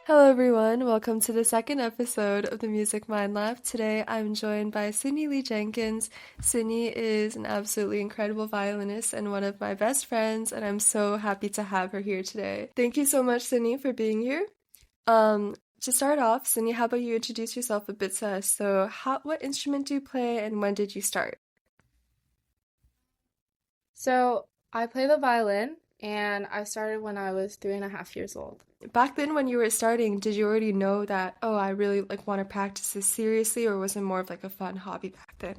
Hello, everyone. Welcome to the second episode of the Music Mind Lab. Today, I'm joined by Sydney Li-Jenkins. Sydney is an absolutely incredible violinist and one of my best friends, and I'm so happy to have her here today. Thank you so much, Sydney, for being here. To start off, Sydney, how about you introduce yourself a bit to us? What instrument do you play, and when did you start? So I play the violin, and I started when I was 3.5 years old. Back then, when you were starting, did you already know that, oh, I really want to practice this seriously, or was it more of a fun hobby back then?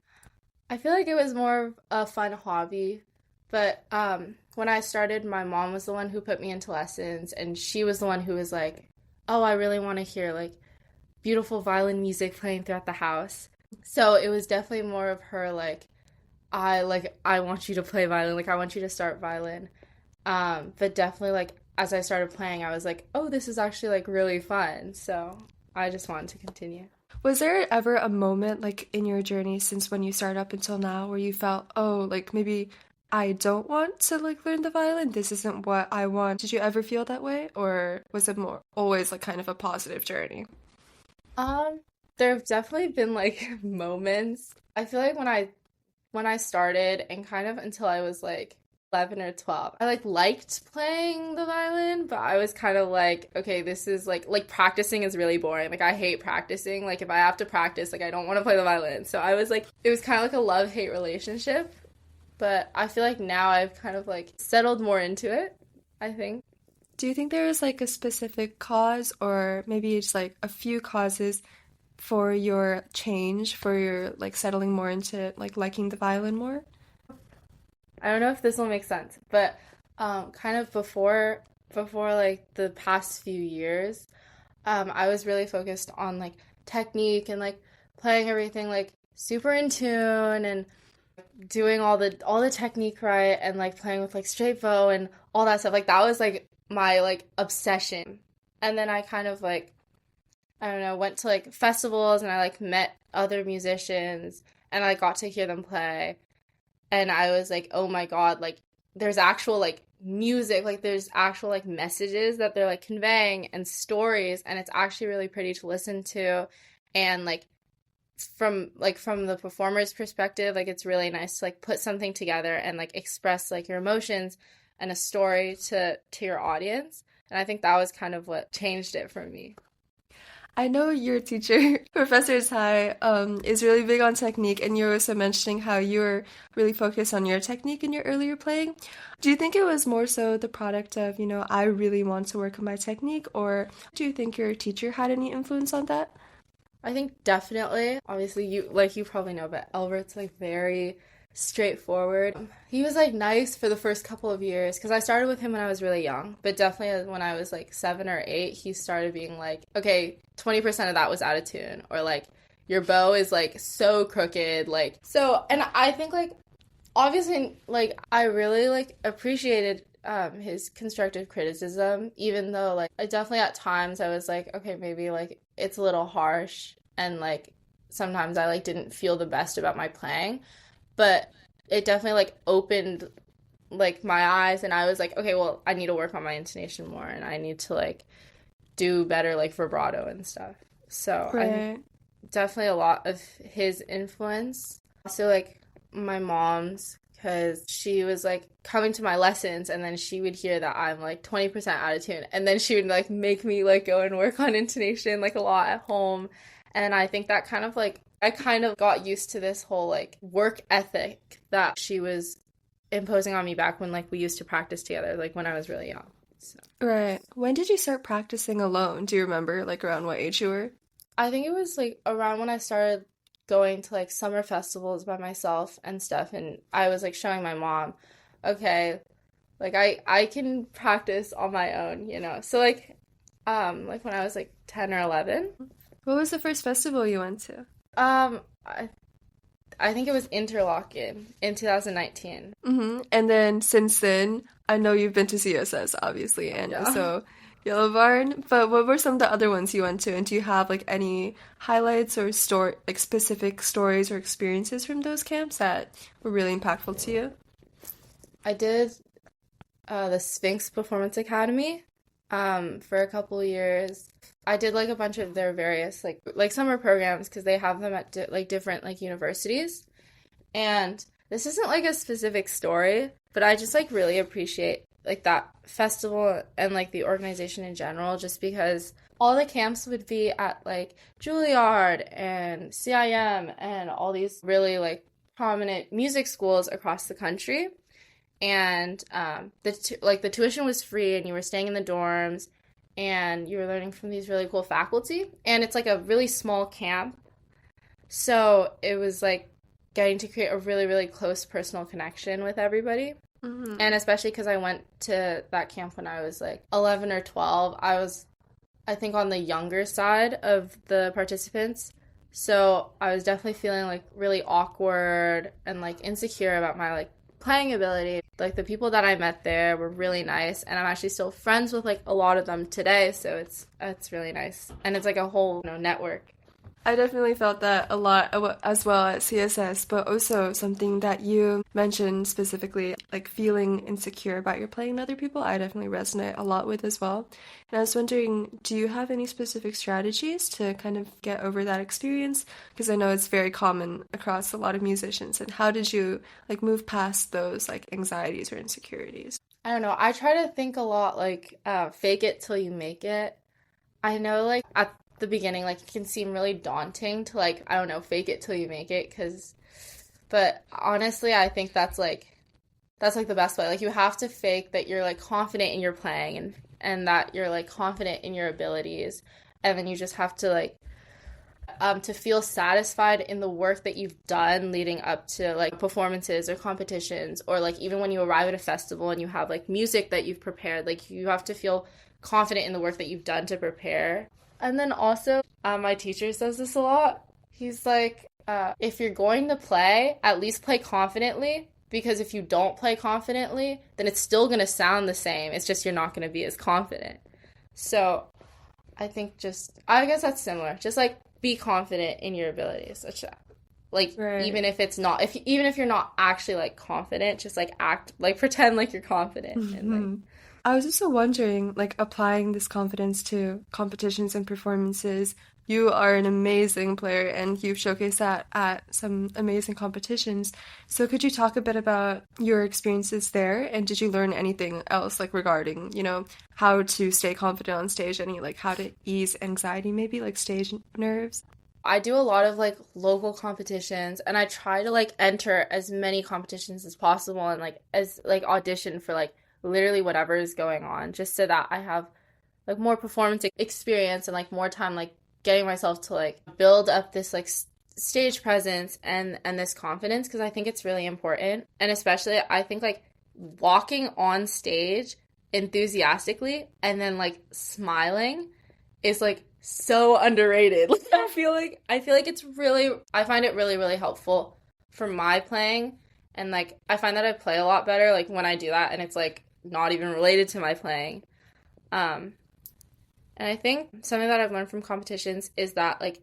I feel like it was more of a fun hobby, but when I started, my mom was the one who put me into lessons, and she was the one who was like, "Oh, I really want to hear beautiful violin music playing throughout the house." So it was definitely more of her I want you to play violin, I want you to start violin. But definitely as I started playing, I was like, oh, this is actually really fun. So I just wanted to continue. Was there ever a moment in your journey since when you started up until now where you felt, oh, maybe I don't want to learn the violin? This isn't what I want. Did you ever feel that way? Or was it more always kind of a positive journey? Um, there have definitely been moments. I feel like when I started and kind of until I was 11 or 12, I liked playing the violin, but I was kind of okay, this is practicing is really boring. I hate practicing. If I have to practice, I don't want to play the violin. So I was it was kind of a love-hate relationship, but I feel like now I've kind of settled more into it, I think. Do you think there is a specific cause or maybe it's a few causes for your change, for your settling more into liking the violin more? I don't know if this will make sense, but kind of before the past few years, I was really focused on technique and playing everything super in tune and doing all the technique right and playing with straight bow and all that stuff. That was my obsession. And then I kind of I don't know, went to festivals and I met other musicians and I got to hear them play. And I was oh my God, there's actual music, there's actual messages that they're conveying and stories, and it's actually really pretty to listen to. And from the performer's perspective, it's really nice to put something together and express your emotions and a story to your audience. And I think that was kind of what changed it for me. I know your teacher, Professor Tsai, is really big on technique, and you're also mentioning how you were really focused on your technique in your earlier playing. Do you think it was more so the product of, I really want to work on my technique, or do you think your teacher had any influence on that? I think definitely. Obviously, you probably know, but Elbert's very straightforward. He was nice for the first couple of years because I started with him when I was really young, but definitely when I was 7 or 8, he started being okay, 20% of that was out of tune, or your bow is so crooked, so. And I think obviously I really appreciated his constructive criticism, even though I definitely at times I was okay, maybe it's a little harsh, and sometimes I didn't feel the best about my playing. But it definitely opened my eyes, and I was okay, well, I need to work on my intonation more, and I need to do better vibrato and stuff. So Right. I think definitely a lot of his influence. Also my mom's, because she was coming to my lessons, and then she would hear that I'm 20% out of tune, and then she would make me go and work on intonation a lot at home. And I think that kind of I kind of got used to this whole work ethic that she was imposing on me back when we used to practice together, when I was really young. So Right. When did you start practicing alone? Do you remember around what age you were? I think it was around when I started going to summer festivals by myself and stuff, and I was showing my mom, okay, I can practice on my own, So when I was 10 or 11. What was the first festival you went to? Um, I, I think it was Interlochen in 2019. And then since then, I know you've been to CSS, obviously, and Yeah. also Yellow Barn. But what were some of the other ones you went to? And do you have any highlights or specific stories or experiences from those camps that were really impactful to you? I did the Sphinx Performance Academy. for a couple years. I did like a bunch of their various like summer programs because they have them at like different like universities. And this isn't like a specific story, but I just like really appreciate like that festival and like the organization in general just because all the camps would be at like Juilliard and CIM and all these really like prominent music schools across the country. And the tuition was free and you were staying in the dorms and you were learning from these really cool faculty. And it's like a really small camp. So it was like getting to create a really, really close personal connection with everybody. Mm-hmm. And especially because I went to that camp when I was like 11 or 12, I was, I think, on the younger side of the participants. So I was definitely feeling like really awkward and like insecure about my like playing ability. Like the people that I met there were really nice, and I'm actually still friends with like a lot of them today. So it's really nice, and it's like a whole network. I definitely felt that a lot as well at CSS, but also something that you mentioned specifically, like feeling insecure about your playing to other people, I definitely resonate a lot with as well. And I was wondering, do you have any specific strategies to kind of get over that experience? Because I know it's very common across a lot of musicians. And how did you like move past those like anxieties or insecurities? I don't know. I try to think a lot like fake it till you make it. I know like at the beginning like it can seem really daunting to like I don't know fake it till you make it but honestly I think that's like the best way. Like you have to fake that you're like confident in your playing and that you're like confident in your abilities, and then you just have to like to feel satisfied in the work that you've done leading up to like performances or competitions, or like even when you arrive at a festival and you have like music that you've prepared, like you have to feel confident in the work that you've done to prepare. And then also, my teacher says this a lot. He's like, if you're going to play, at least play confidently, because if you don't play confidently, then it's still going to sound the same. It's just you're not going to be as confident. So I think I guess that's similar. Just like be confident in your abilities. Like Right. even if you're not actually like confident, just like act like pretend like you're confident and like I was also wondering, like, applying this confidence to competitions and performances. You are an amazing player and you've showcased that at some amazing competitions. So could you talk a bit about your experiences there? And did you learn anything else, like, regarding, how to stay confident on stage, any, like, how to ease anxiety, maybe, like, stage nerves? I do a lot of like local competitions, and I try to like enter as many competitions as possible and like as like audition for like literally whatever is going on, just so that I have like more performance experience and like more time like getting myself to like build up this like stage presence and this confidence, because I think it's really important. And especially I think like walking on stage enthusiastically and then like smiling is like so underrated. Like I feel like it's really I find it really really helpful for my playing, and like I find that I play a lot better like when I do that, and it's like not even related to my playing. And I think something that I've learned from competitions is that like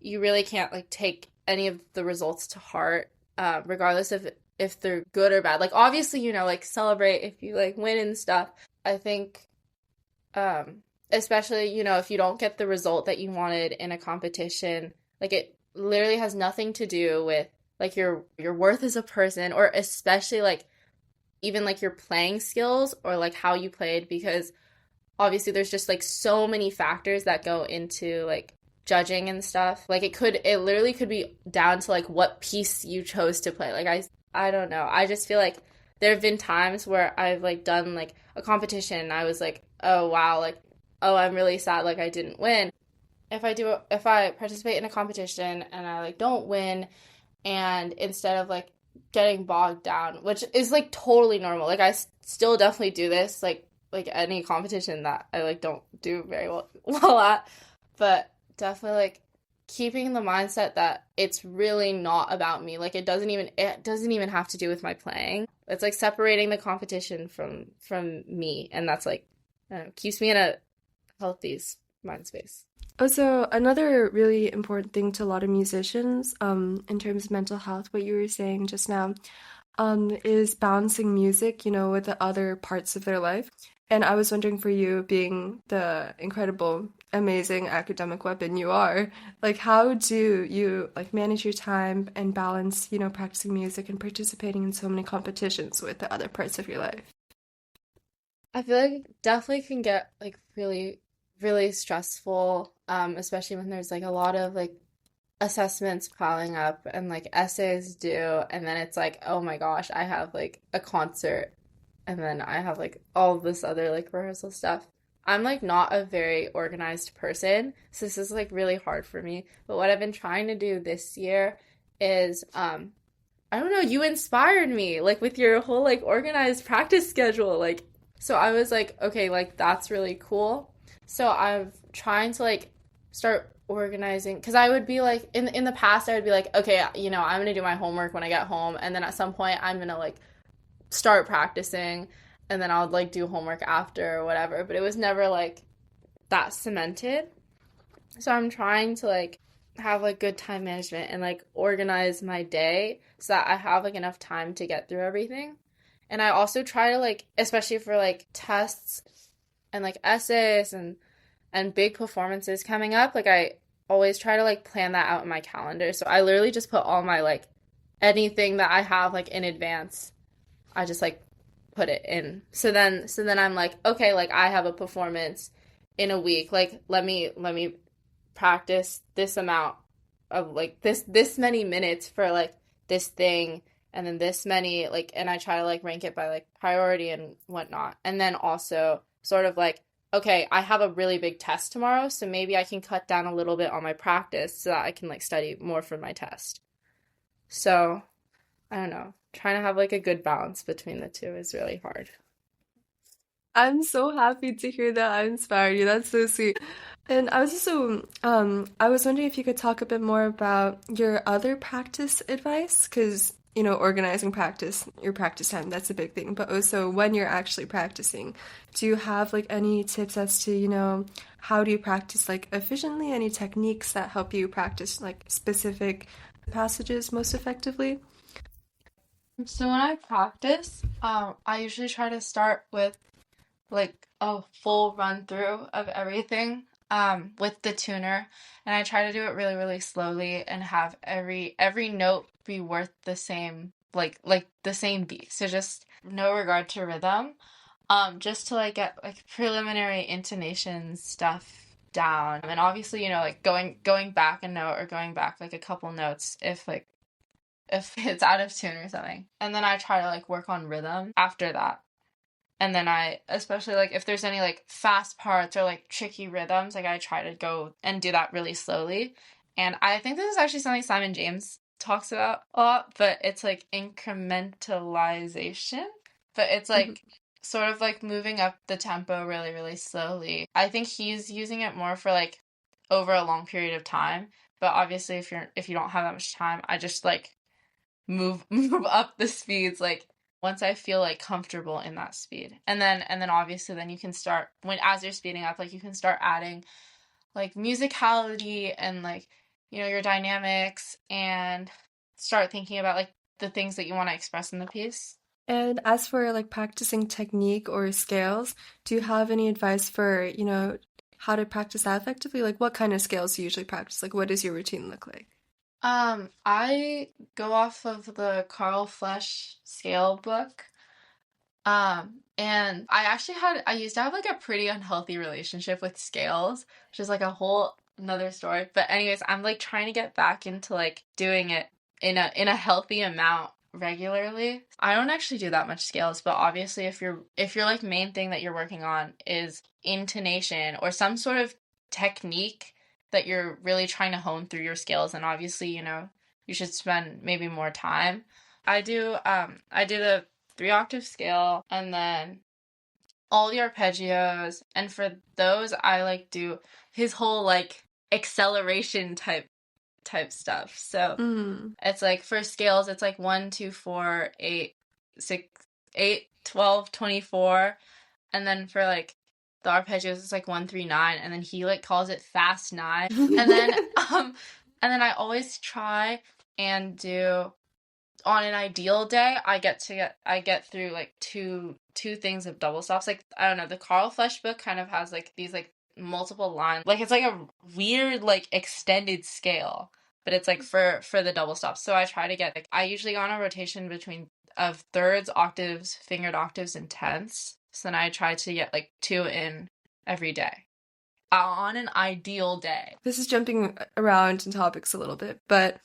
you really can't like take any of the results to heart, regardless of if they're good or bad. Like obviously, like celebrate if you like win and stuff. I think especially, if you don't get the result that you wanted in a competition, like it literally has nothing to do with like your worth as a person, or especially like even like your playing skills or like how you played, because obviously there's just like so many factors that go into like judging and stuff. Like it literally could be down to like what piece you chose to play. Like I don't know. I just feel like there have been times where I've like done like a competition and I was like, oh wow, like oh I'm really sad like I didn't win. If I participate in a competition and I like don't win, and instead of like getting bogged down, which is like totally normal. Like I still definitely do this like any competition that I like don't do very well at, but definitely like keeping the mindset that it's really not about me. Like it doesn't even have to do with my playing. It's like separating the competition from me, and that's like I don't know, keeps me in a healthy mind space. Also, another really important thing to a lot of musicians, in terms of mental health, what you were saying just now, is balancing music, with the other parts of their life. And I was wondering for you, being the incredible, amazing academic weapon you are, like how do you like manage your time and balance, practicing music and participating in so many competitions with the other parts of your life? I feel like it definitely can get like really, really stressful, especially when there's like a lot of like assessments piling up and like essays due, and then it's like, oh my gosh, I have like a concert, and then I have like all this other like rehearsal stuff. I'm like not a very organized person, so this is like really hard for me. But what I've been trying to do this year is I don't know, you inspired me like with your whole like organized practice schedule. Like so I was like, okay, like that's really cool. So I'm trying to like start organizing because I would be like in the past I would be like, okay, I'm gonna do my homework when I get home, and then at some point I'm gonna like start practicing, and then I would like do homework after or whatever. But it was never like that cemented. So I'm trying to like have like good time management and like organize my day so that I have like enough time to get through everything. And I also try to like, especially for like tests and like essays and big performances coming up, like I always try to like plan that out in my calendar. So I literally just put all my like anything that I have like in advance. I just like put it in. So then I'm like, okay, like I have a performance in a week. Like let me practice this amount of like this many minutes for like this thing, and then this many like, and I try to like rank it by like priority and whatnot. And then also sort of like, okay, I have a really big test tomorrow, so maybe I can cut down a little bit on my practice so that I can like study more for my test. So I don't know, trying to have like a good balance between the two is really hard. I'm so happy to hear that I inspired you. That's so sweet. And I was also, I was wondering if you could talk a bit more about your other practice advice, because, organizing practice, your practice time, that's a big thing. But also when you're actually practicing, do you have like any tips as to, how do you practice like efficiently? Any techniques that help you practice like specific passages most effectively? So when I practice, I usually try to start with like a full run through of everything with the tuner, and I try to do it really really slowly and have every note be worth the same, like the same beat. So just no regard to rhythm, just to like get like preliminary intonation stuff down, and obviously like going back a note or going back like a couple notes if it's out of tune or something. And then I try to like work on rhythm after that. And then I, especially like if there's any like fast parts or like tricky rhythms, like I try to go and do that really slowly. And I think this is actually something Simon James talks about a lot, but it's like incrementalization. But it's Mhm. like sort of like moving up the tempo really, really slowly. I think he's using it more for like over a long period of time. But obviously if you don't have that much time, I just like move up the speeds like once I feel like comfortable in that speed. And then obviously then you can start when as you're speeding up, like you can start adding like musicality and like your dynamics, and start thinking about like the things that you want to express in the piece. And as for like practicing technique or scales, do you have any advice for, how to practice that effectively? Like what kind of scales do you usually practice? Like what does your routine look like? I go off of the Carl Flesch scale book. And I used to have like a pretty unhealthy relationship with scales, which is like a whole another story. But anyways, I'm like trying to get back into like doing it in a healthy amount regularly. I don't actually do that much scales, but obviously if your like main thing that you're working on is intonation or some sort of technique that you're really trying to hone through your scales, then obviously, you should spend maybe more time. I do the 3 octave scale, and then all the arpeggios. And for those, I like do his whole like acceleration type stuff. So Mm. it's like for scales, it's like 1, 2, 4, 8, 6, 8, 12, 24. And then for like the arpeggios, it's like 1, 3, 9. And then he like calls it fast 9. And then and then I always try and do on an ideal day, I get through like two things of double stops. Like, I don't know, the Carl Flesch book kind of has like these like multiple lines. Like, it's like a weird like extended scale, but it's like for the double stops. So I try to get like, I usually go on a rotation between of thirds, octaves, fingered octaves, and tenths. So then I try to get like two in every day on an ideal day. This is jumping around in topics a little bit, but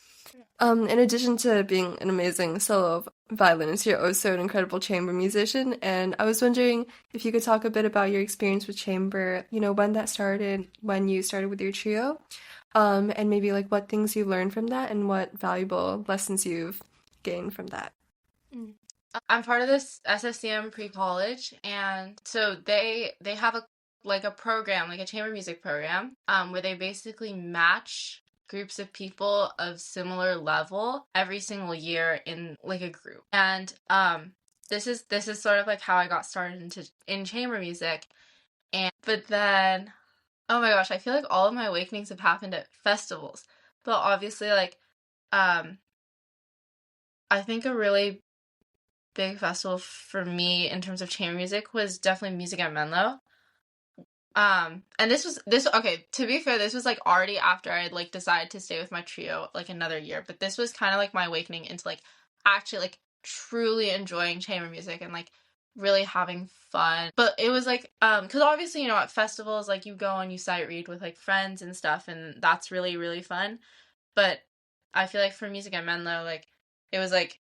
in addition to being an amazing solo violinist, you're also an incredible chamber musician. And I was wondering if you could talk a bit about your experience with chamber, when that started, when you started with your trio, and maybe like what things you learned from that and what valuable lessons you've gained from that. Mm. I'm part of this SSCM pre-college, and so they have a program, like a chamber music program, where they basically match groups of people of similar level every single year in like a group. And this is sort of like how I got started in chamber music. And but then, oh my gosh, I feel like all of my awakenings have happened at festivals. But obviously, like, um I think a really big festival for me in terms of chamber music was definitely Music at Menlo. And this okay, to be fair, this was like already after I had like decided to stay with my trio like another year, but this was kind of like my awakening into like actually like truly enjoying chamber music and like really having fun. But it was like because obviously, at festivals like you go and you sight read with like friends and stuff, and that's really really fun. But I feel like for Music at Menlo, like it was like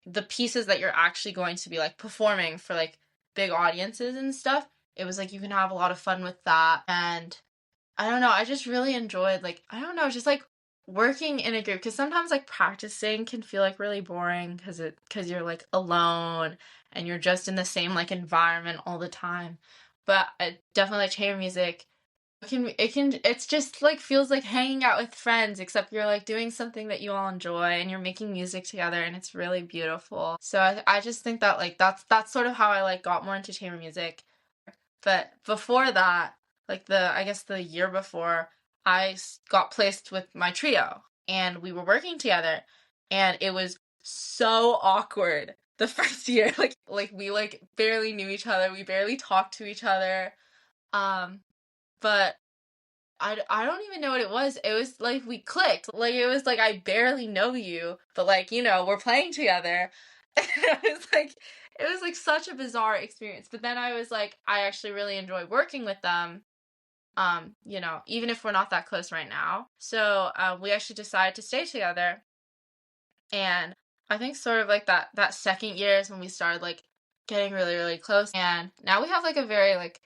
the pieces that you're actually going to be like performing for like big audiences and stuff, it was like you can have a lot of fun with that. And I don't know, I just really enjoyed like, I don't know, just like working in a group, because sometimes like practicing can feel like really boring because you're like alone and you're just in the same like environment all the time. But definitely like chamber music, it's just like feels like hanging out with friends, except you're like doing something that you all enjoy and you're making music together, and it's really beautiful. So I just think that like that's sort of how I like got more into chamber music. But before that, like I guess the year before, got placed with my trio and we were working together, and it was so awkward the first year. Like we like barely knew each other, we barely talked to each other. But I don't even know what it was. It was like we clicked. Like it was like I barely know you, but like, we're playing together. It was like such a bizarre experience. But then I was like, I actually really enjoy working with them. Even if we're not that close right now. So we actually decided to stay together. And I think sort of like that second year is when we started like getting really, really close. And now we have like a very like,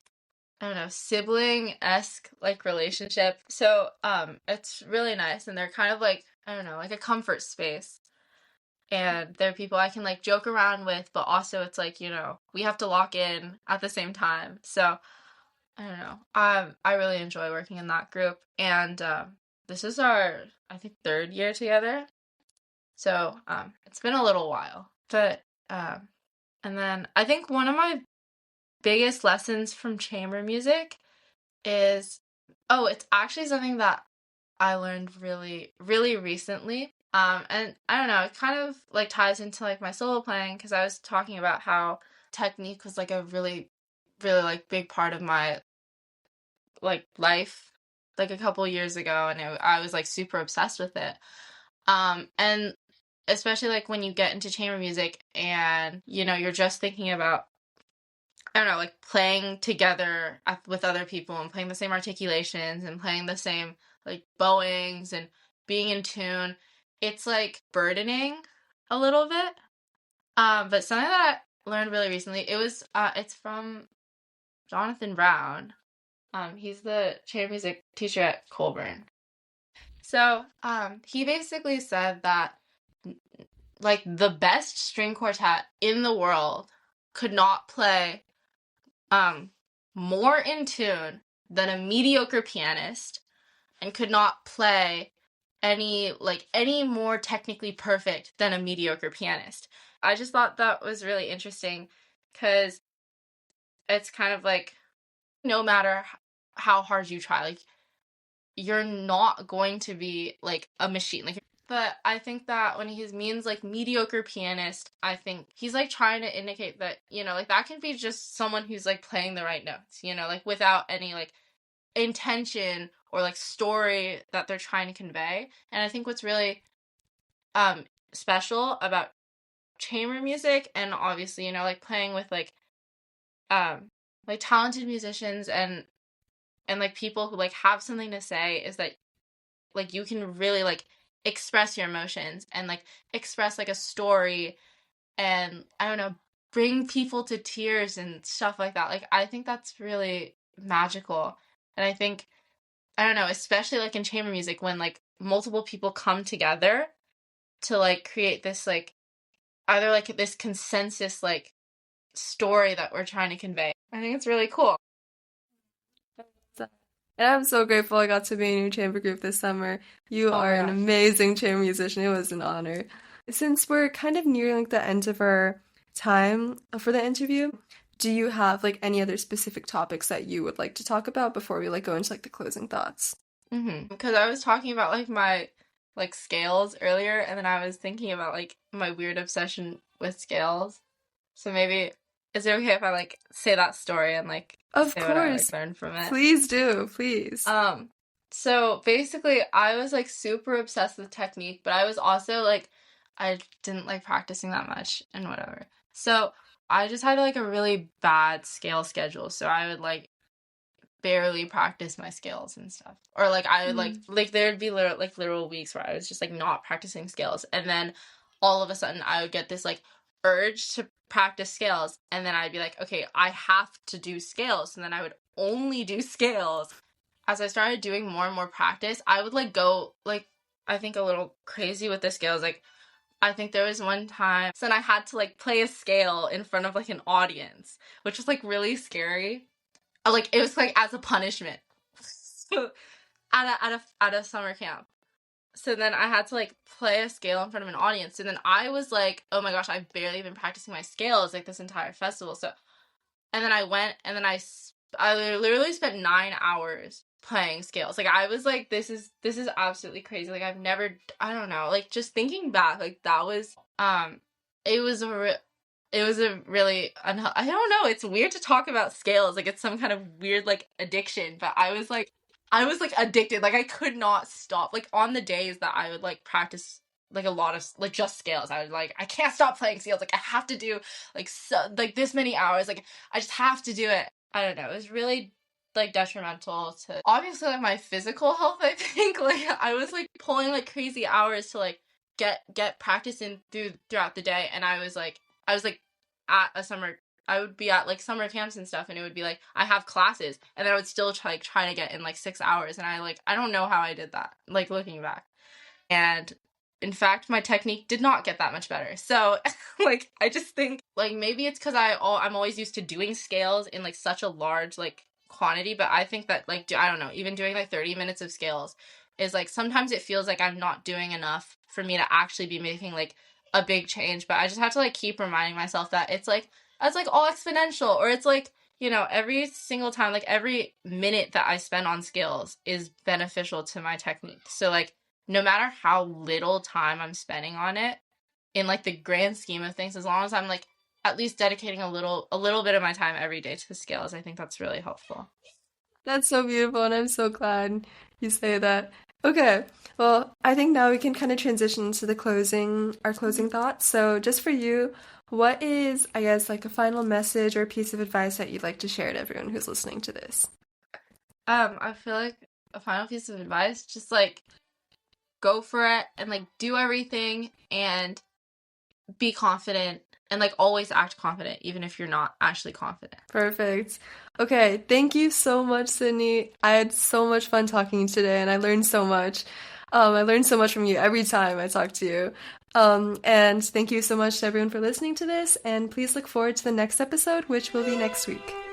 I don't know, sibling-esque like relationship. So it's really nice, and they're kind of like, I don't know, like a comfort space. And they're people I can like joke around with, but also it's like, we have to lock in at the same time. So I don't know. I really enjoy working in that group. And this is our, I think, third year together. So it's been a little while. But and then I think one of my biggest lessons from chamber music is, it's actually something that I learned really, really recently. And I don't know, it kind of like ties into like my solo playing, because I was talking about how technique was like a really, really like big part of my like life like a couple years ago, and I was like super obsessed with it. And especially like when you get into chamber music and you're just thinking about, I don't know, like playing together with other people and playing the same articulations and playing the same like bowings and being in tune. It's like burdening a little bit. But something that I learned really recently, it's from Jonathan Brown. He's the chamber music teacher at Colburn. So, he basically said that like the best string quartet in the world could not play more in tune than a mediocre pianist, and could not play any more technically perfect than a mediocre pianist. I just thought that was really interesting, because it's kind of like no matter how hard you try, like you're not going to be like a machine. Like But I think that when he means like mediocre pianist, I think he's like trying to indicate that, like that can be just someone who's like playing the right notes, like without any like intention or like story that they're trying to convey. And I think what's really special about chamber music, and obviously, like playing with um like talented musicians and like people who like have something to say, is that like you can really like express your emotions and like express like a story, and I don't know, bring people to tears and stuff like that. Like I think that's really magical. And I think, I don't know, especially like in chamber music, when like multiple people come together to like create this like either like this consensus like story that we're trying to convey. I think it's really cool. And I'm so grateful I got to be in your chamber group this summer. You Oh are my an gosh. amazing chamber musician. It was an honor. Since we're kind of nearing like the end of our time for the interview, do you have like any other specific topics that you would like to talk about before we like go into like the closing thoughts? Because I was talking about like my like scales earlier, and then I was thinking about like my weird obsession with scales. So maybe is it okay if I like say that story and like Of say what I like course. learned from it? Please do, please. Um, so basically I was like super obsessed with technique, but I was also like I didn't like practicing that much and whatever. So I just had like a really bad scale schedule. So I would like barely practice my scales and stuff. Or like I would Mm. like there'd be literal weeks where I was just like not practicing scales, and then all of a sudden I would get this like urge to practice scales, and then I'd be like, okay, I have to do scales, and then I would only do scales. As I started doing more and more practice, I would like go like I think a little crazy with the scales. Like I think there was one time, so then I had to like play a scale in front of like an audience, which was like really scary. Like it was like as a punishment. So at a summer camp. So then I had to like play a scale in front of an audience. And then I was like, oh my gosh, I've barely been practicing my scales like this entire festival. So and then I went, and then I literally spent 9 hours playing scales. Like I was like, this is absolutely crazy. Like I've never, I don't know, like just thinking back, like that was it was a really I don't know, it's weird to talk about scales like it's some kind of weird like addiction, but I was like addicted. Like I could not stop. Like on the days that I would like practice like a lot of like just scales, I was like, I can't stop playing scales. Like I have to do like like this many hours. Like I just have to do it. I don't know. It was really like detrimental to obviously like my physical health, I think. Like I was like pulling like crazy hours to like get practice in throughout the day, and I was like at a summer, I would be at like summer camps and stuff, and it would be like I have classes, and then I would still try to get in like 6 hours, and I don't know how I did that, like looking back. And in fact, my technique did not get that much better. So like I just think like maybe it's because I'm always used to doing scales in like such a large like quantity, but I think that like I don't know, even doing like 30 minutes of scales is like sometimes it feels like I'm not doing enough for me to actually be making like a big change. But I just have to like keep reminding myself that it's like all exponential, or it's like, every single time, like every minute that I spend on scales is beneficial to my technique. So like no matter how little time I'm spending on it, in like the grand scheme of things, as long as I'm like at least dedicating a little bit of my time every day to the scales, I think that's really helpful. That's so beautiful, and I'm so glad you say that. Okay, well, I think now we can kind of transition to our closing thoughts. So, just for you, what is, I guess, like a final message or a piece of advice that you'd like to share to everyone who's listening to this? I feel like a final piece of advice, just like go for it and like do everything and be confident, and like always act confident even if you're not actually confident. Perfect. Okay, thank you so much, Sydney. I had so much fun talking to you today, and I learned so much. I learned so much from you every time I talk to you. And thank you so much to everyone for listening to this, and please look forward to the next episode, which will be next week.